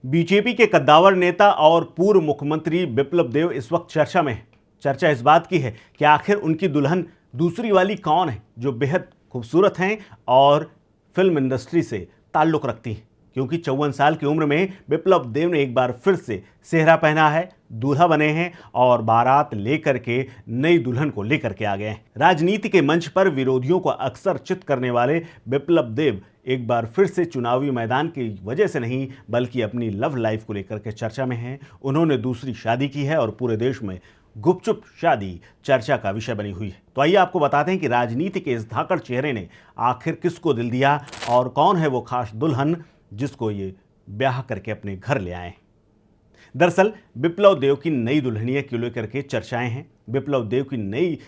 BJP के कद्दावर नेता और पूर्व मुख्यमंत्री बिप्लब देव इस वक्त चर्चा में है। चर्चा इस बात की है कि आखिर उनकी दुल्हन दूसरी वाली कौन है जो बेहद खूबसूरत हैं और फिल्म इंडस्ट्री से ताल्लुक रखती हैं, क्योंकि 54 साल की उम्र में बिप्लब देव ने एक बार फिर से सेहरा पहना है, दूल्हा बने हैं और बारात लेकर के नई दुल्हन को लेकर के आ गए हैं। राजनीति के मंच पर विरोधियों को अक्सर चित करने वाले बिप्लब देव एक बार फिर से चुनावी मैदान की वजह से नहीं बल्कि अपनी लव लाइफ को लेकर के चर्चा में हैं। उन्होंने दूसरी शादी की है और पूरे देश में गुपचुप शादी चर्चा का विषय बनी हुई है। तो आइए आपको बताते हैं कि राजनीति के इस धाकड़ चेहरे ने आखिर किसको दिल दिया और कौन है वो खास दुल्हन जिसको ये ब्याह करके अपने घर ले आए। दरअसल बिप्लब देव की नई दुल्हनिया को लेकर के चर्चाएं हैं। बिप्लब देव की नई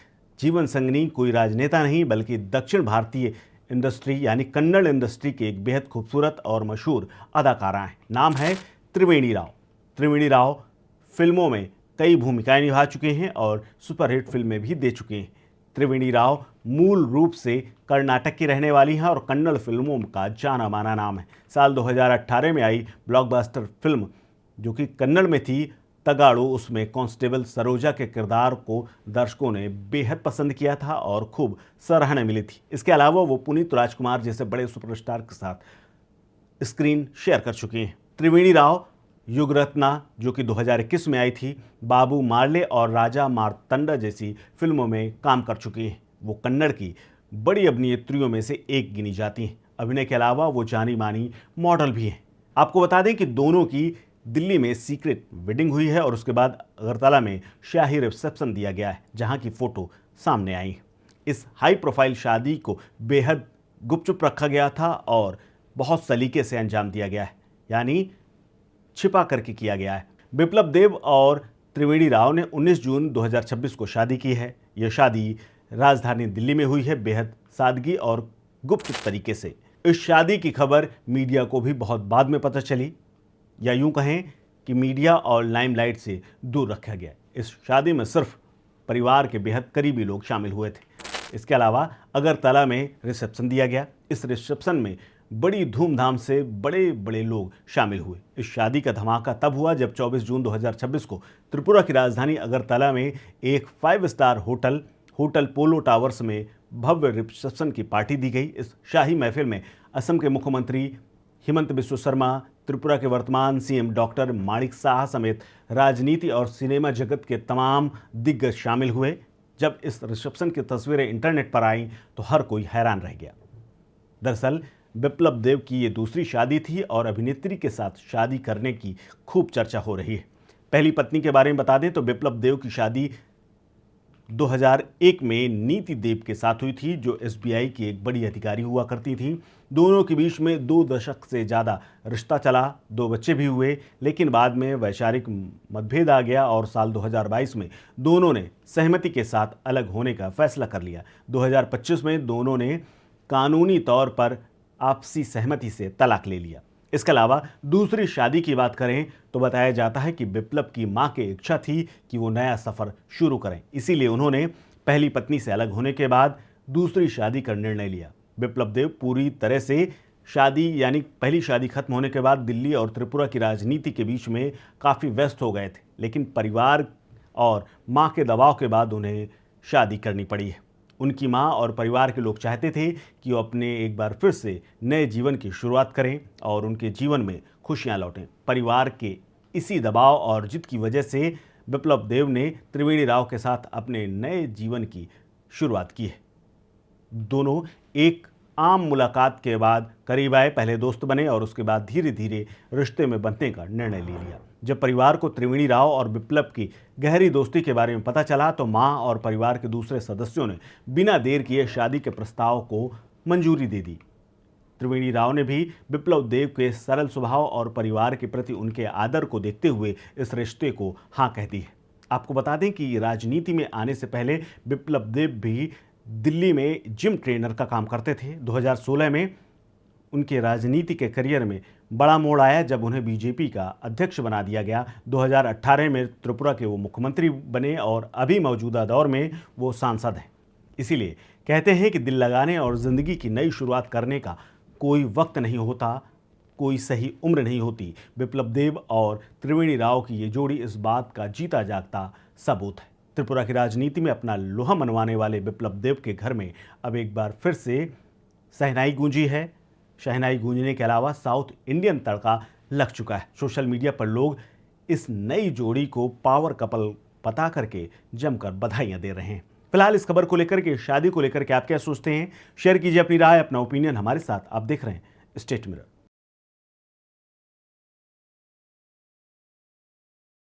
जीवन संगनी कोई राजनेता नहीं बल्कि दक्षिण भारतीय इंडस्ट्री यानी कन्नड़ इंडस्ट्री की एक बेहद खूबसूरत और मशहूर अदाकारा हैं। नाम है त्रिवेणी राव। त्रिवेणी राव फिल्मों में कई भूमिकाएं निभा चुके हैं और सुपरहिट फिल्में भी दे चुके हैं। त्रिवेणी राव मूल रूप से कर्नाटक की रहने वाली हैं और कन्नड़ फिल्मों का जाना माना नाम है। साल 2018 में आई ब्लॉकबस्टर फिल्म जो कि कन्नड़ में थी तगाड़ू, उसमें कांस्टेबल सरोजा के किरदार को दर्शकों ने बेहद पसंद किया था और खूब सराहना मिली थी। इसके अलावा वो पुनीत राजकुमार जैसे बड़े सुपरस्टार के साथ स्क्रीन शेयर कर चुकी हैं। त्रिवेणी राव युगरत्ना जो कि 2021 में आई थी, बाबू मार्ले और राजा मार्तंडा जैसी फिल्मों में काम कर चुकी हैं। वो कन्नड़ की बड़ी अभिनेत्रियों में से एक गिनी जाती हैं। अभिनय के अलावा वो जानी मानी मॉडल भी हैं। आपको बता दें कि दोनों की दिल्ली में सीक्रेट वेडिंग हुई है और उसके बाद अगरतला में शाही रिसेप्शन दिया गया है, जहां की फोटो सामने आई। इस हाई प्रोफाइल शादी को बेहद गुपचुप रखा गया था और बहुत सलीके से अंजाम दिया गया है, यानी छिपा करके किया गया है। बिप्लब देव और त्रिवेणी राव ने 19 जून 2026 को शादी की है। यह शादी राजधानी दिल्ली में हुई है, बेहद सादगी और गुप्त तरीके से। इस शादी की खबर मीडिया को भी बहुत बाद में पता चली, या यूं कहें कि मीडिया और लाइमलाइट से दूर रखा गया। इस शादी में सिर्फ परिवार के बेहद करीबी लोग शामिल हुए थे। इसके अलावा अगरतला में रिसेप्शन दिया गया। इस रिसेप्शन में बड़ी धूमधाम से बड़े बड़े लोग शामिल हुए। इस शादी का धमाका तब हुआ जब 24 जून 2026 को त्रिपुरा की राजधानी अगरतला में एक 5 स्टार होटल पोलो टावर्स में भव्य रिसेप्शन की पार्टी दी गई। इस शाही महफिल में असम के मुख्यमंत्री हिमंत बिस्व शर्मा, त्रिपुरा के वर्तमान सीएम डॉक्टर माणिक साहा समेत राजनीति और सिनेमा जगत के तमाम दिग्गज शामिल हुए। जब इस रिसेप्शन की तस्वीरें इंटरनेट पर आईं तो हर कोई हैरान रह गया। दरअसल बिप्लब देव की ये दूसरी शादी थी और अभिनेत्री के साथ शादी करने की खूब चर्चा हो रही है। पहली पत्नी के बारे में बता दें तो बिप्लब देव की शादी 2001 में नीति देव के साथ हुई थी, जो एसबीआई की एक बड़ी अधिकारी हुआ करती थी। दोनों के बीच में 2 दशक से ज़्यादा रिश्ता चला, 2 बच्चे भी हुए, लेकिन बाद में वैचारिक मतभेद आ गया और साल 2022 में दोनों ने सहमति के साथ अलग होने का फैसला कर लिया। 2025 में दोनों ने कानूनी तौर पर आपसी सहमति से तलाक ले लिया। इसके अलावा दूसरी शादी की बात करें तो बताया जाता है कि बिप्लब की मां की इच्छा थी कि वो नया सफ़र शुरू करें, इसीलिए उन्होंने पहली पत्नी से अलग होने के बाद दूसरी शादी का निर्णय लिया। बिप्लब देव पूरी तरह से शादी यानी पहली शादी खत्म होने के बाद दिल्ली और त्रिपुरा की राजनीति के बीच में काफ़ी व्यस्त हो गए थे, लेकिन परिवार और माँ के दबाव के बाद उन्हें शादी करनी पड़ी है। उनकी मां और परिवार के लोग चाहते थे कि वो अपने एक बार फिर से नए जीवन की शुरुआत करें और उनके जीवन में खुशियां लौटें। परिवार के इसी दबाव और जिद की वजह से बिप्लब देव ने त्रिवेणी राव के साथ अपने नए जीवन की शुरुआत की है। दोनों एक आम मुलाकात के बाद करीब आए, पहले दोस्त बने और उसके बाद धीरे धीरे रिश्ते में बंधने का निर्णय ले लिया। जब परिवार को त्रिवेणी राव और बिप्लब की गहरी दोस्ती के बारे में पता चला तो मां और परिवार के दूसरे सदस्यों ने बिना देर किए शादी के प्रस्ताव को मंजूरी दे दी। त्रिवेणी राव ने भी बिप्लब देव के सरल स्वभाव और परिवार के प्रति उनके आदर को देखते हुए इस रिश्ते को हाँ कह दी है। आपको बता दें कि राजनीति में आने से पहले बिप्लब देव भी दिल्ली में जिम ट्रेनर का काम करते थे। 2016 में उनके राजनीति के करियर में बड़ा मोड़ आया जब उन्हें बीजेपी का अध्यक्ष बना दिया गया। 2018 में त्रिपुरा के वो मुख्यमंत्री बने और अभी मौजूदा दौर में वो सांसद हैं। इसीलिए कहते हैं कि दिल लगाने और ज़िंदगी की नई शुरुआत करने का कोई वक्त नहीं होता, कोई सही उम्र नहीं होती। बिप्लब देव और त्रिवेणी राव की ये जोड़ी इस बात का जीता जागता सबूत है। त्रिपुरा की राजनीति में अपना लोहा मनवाने वाले बिप्लब देव के घर में अब एक बार फिर से शहनाई गूंजी है। शहनाई गूंजने के अलावा साउथ इंडियन तड़का लग चुका है। सोशल मीडिया पर लोग इस नई जोड़ी को पावर कपल बता करके जमकर बधाइयां दे रहे हैं। फिलहाल इस खबर को लेकर के, शादी को लेकर के आप क्या सोचते हैं? शेयर कीजिए अपनी राय, अपना ओपिनियन हमारे साथ। आप देख रहे हैं स्टेट मिरर।